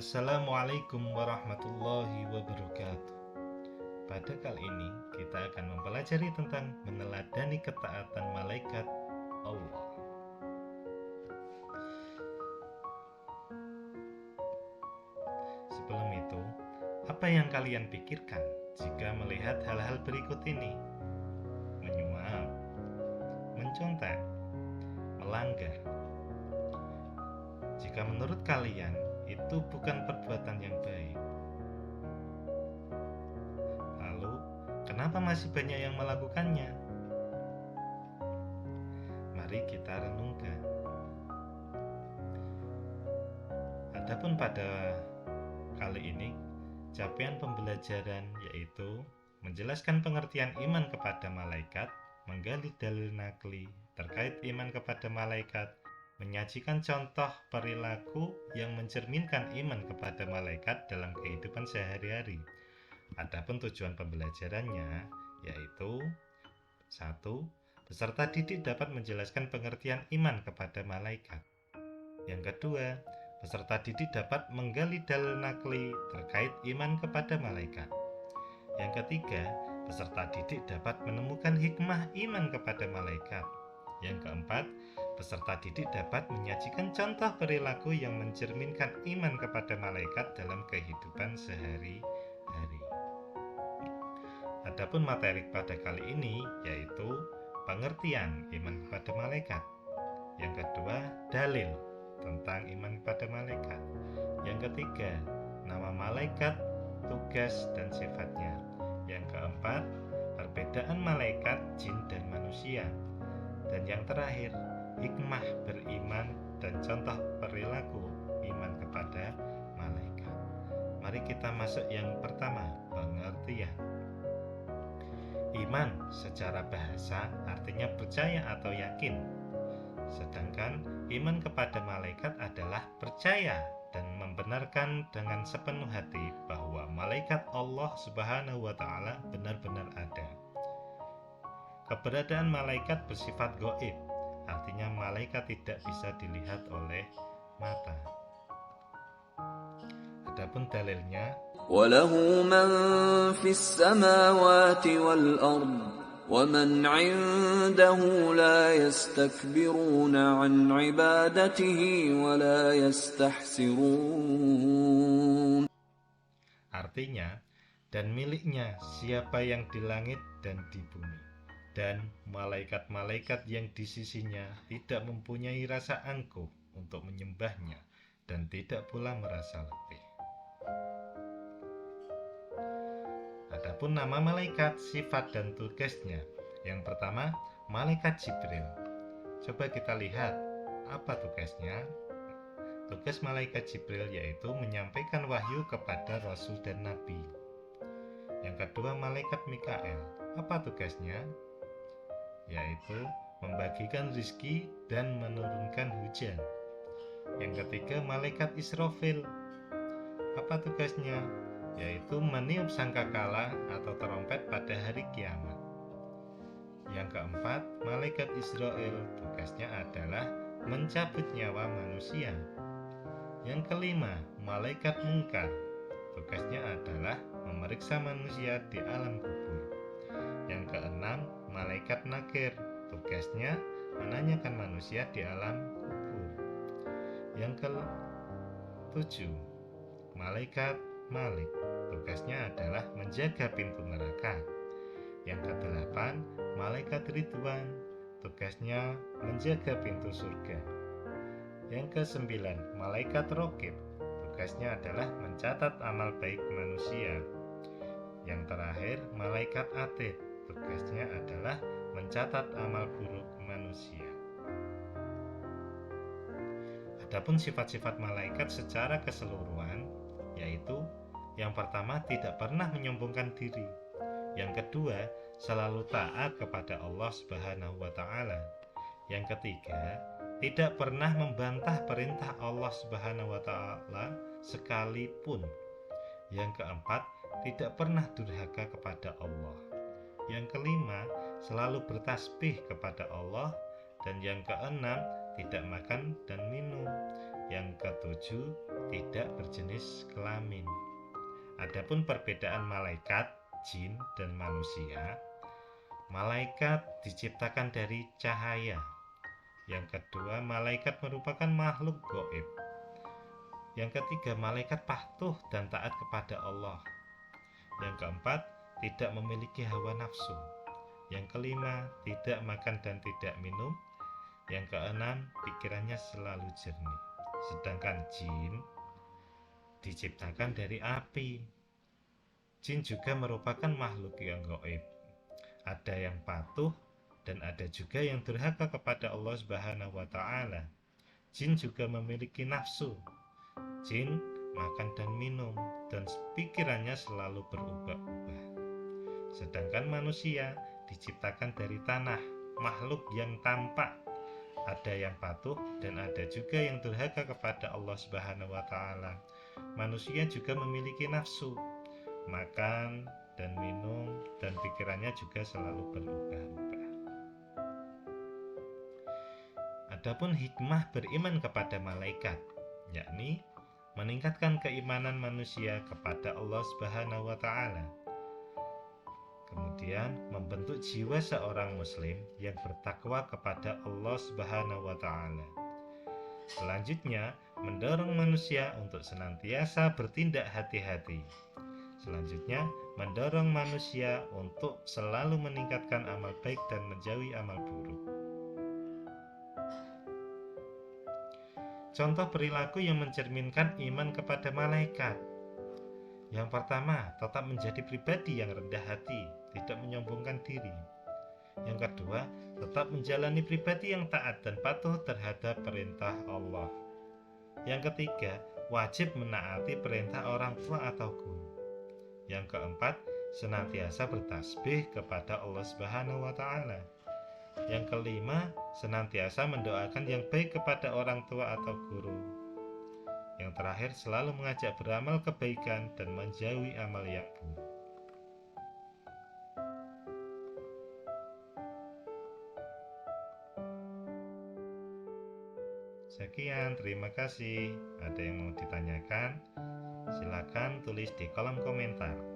Assalamualaikum warahmatullahi wabarakatuh. Pada kali ini kita akan mempelajari tentang meneladani ketaatan malaikat Allah. Sebelum itu, apa yang kalian pikirkan jika melihat hal-hal berikut ini? Menyuap, mencontek, melanggar. Jika menurut kalian itu bukan perbuatan yang baik, lalu kenapa masih banyak yang melakukannya? Mari kita renungkan. Adapun pada kali ini, capaian pembelajaran yaitu menjelaskan pengertian iman kepada malaikat, menggali dalil nakli terkait iman kepada malaikat, menyajikan contoh perilaku yang mencerminkan iman kepada malaikat dalam kehidupan sehari-hari. Adapun tujuan pembelajarannya yaitu 1. Peserta didik dapat menjelaskan pengertian iman kepada malaikat. Yang kedua, peserta didik dapat menggali dalil nakli terkait iman kepada malaikat. Yang ketiga, peserta didik dapat menemukan hikmah iman kepada malaikat. Yang keempat, peserta didik dapat menyajikan contoh perilaku yang mencerminkan iman kepada malaikat dalam kehidupan sehari-hari. Adapun materi pada kali ini yaitu pengertian iman kepada malaikat. Yang kedua, dalil tentang iman kepada malaikat. Yang ketiga, nama malaikat, tugas dan sifatnya. Yang keempat, perbedaan malaikat, jin dan manusia. Dan yang terakhir, hikmah beriman dan contoh perilaku iman kepada malaikat. Mari kita masuk yang pertama, pengertian. Iman secara bahasa artinya percaya atau yakin. Sedangkan iman kepada malaikat adalah percaya dan membenarkan dengan sepenuh hati bahwa malaikat Allah Subhanahu wa Ta'ala benar-benar ada. Keberadaan malaikat bersifat gaib, artinya malaikat tidak bisa dilihat oleh mata. Adapun dalilnya, وَلَهُ مَنْ فِي السَّمَاوَاتِ وَالْأَرْضِ وَمَنْ عِنْدَهُ لَا يَسْتَكْبِرُونَ عَنْ عِبَادَتِهِ وَلَا يَسْتَحْسِرُونَ. artinya, dan miliknya siapa yang di langit dan di bumi, dan malaikat-malaikat yang di sisinya tidak mempunyai rasa angkuh untuk menyembahnya, dan tidak pula merasa letih. Adapun nama malaikat, sifat dan tugasnya. Yang pertama, malaikat Jibril. Coba kita lihat apa tugasnya. Tugas malaikat Jibril yaitu menyampaikan wahyu kepada Rasul dan Nabi. Yang kedua, malaikat Mikael. Apa tugasnya? Yaitu membagikan rizki dan menurunkan hujan. Yang ketiga, malaikat Israfil. Apa tugasnya? Yaitu meniup sangkakala atau trompet pada hari kiamat. Yang keempat, malaikat Israel. Tugasnya adalah mencabut nyawa manusia. Yang kelima, malaikat Munkar. Tugasnya adalah memeriksa manusia di alam kubur. Yang keenam, malaikat Nakir. Tugasnya menanyakan manusia di alam kubur. Yang ketujuh, malaikat Malik. Tugasnya adalah menjaga pintu neraka. Yang kedelapan, malaikat Ridwan. Tugasnya menjaga pintu surga. Yang kesembilan, malaikat Raqib. Tugasnya adalah mencatat amal baik manusia. Yang terakhir, malaikat Atid. Tugasnya adalah mencatat amal buruk manusia. Adapun sifat-sifat malaikat secara keseluruhan yaitu yang pertama, tidak pernah menyombongkan diri. Yang kedua, selalu taat kepada Allah Subhanahu wa Ta'ala. Yang ketiga, tidak pernah membantah perintah Allah Subhanahu wa Ta'ala sekalipun. Yang keempat, tidak pernah durhaka kepada Allah. Yang kelima, selalu bertasbih kepada Allah. Dan yang keenam, tidak makan dan minum. Yang ketujuh, tidak berjenis kelamin. Adapun perbedaan malaikat, jin, dan manusia, malaikat diciptakan dari cahaya. Yang kedua, malaikat merupakan makhluk gaib. Yang ketiga, malaikat patuh dan taat kepada Allah. Yang keempat, tidak memiliki hawa nafsu. Yang kelima, tidak makan dan tidak minum. Yang keenam, pikirannya selalu jernih. Sedangkan jin diciptakan dari api. Jin juga merupakan makhluk yang gaib. Ada yang patuh dan ada juga yang durhaka kepada Allah Subhanahu wa taala. Jin juga memiliki nafsu. Jin makan dan minum dan pikirannya selalu berubah-ubah. Sedangkan manusia diciptakan dari tanah, makhluk yang tampak. Ada yang patuh dan ada juga yang durhaka kepada Allah Subhanahu wa taala. Manusia juga memiliki nafsu, makan dan minum, dan pikirannya juga selalu berubah-ubah. Adapun hikmah beriman kepada malaikat, yakni meningkatkan keimanan manusia kepada Allah Subhanahu wa taala. Kemudian membentuk jiwa seorang muslim yang bertakwa kepada Allah Subhanahu wa taala. Selanjutnya, mendorong manusia untuk senantiasa bertindak hati-hati. Selanjutnya, mendorong manusia untuk selalu meningkatkan amal baik dan menjauhi amal buruk. Contoh perilaku yang mencerminkan iman kepada malaikat. Yang pertama, tetap menjadi pribadi yang rendah hati, tidak menyombongkan diri. Yang kedua, tetap menjalani pribadi yang taat dan patuh terhadap perintah Allah. Yang ketiga, wajib menaati perintah orang tua atau guru. Yang keempat, senantiasa bertasbih kepada Allah Subhanahu wa taala. Yang kelima, senantiasa mendoakan yang baik kepada orang tua atau guru. Yang terakhir, selalu mengajak beramal kebaikan dan menjauhi amal yang buruk. Sekian, terima kasih. Ada yang mau ditanyakan? Silakan tulis di kolom komentar.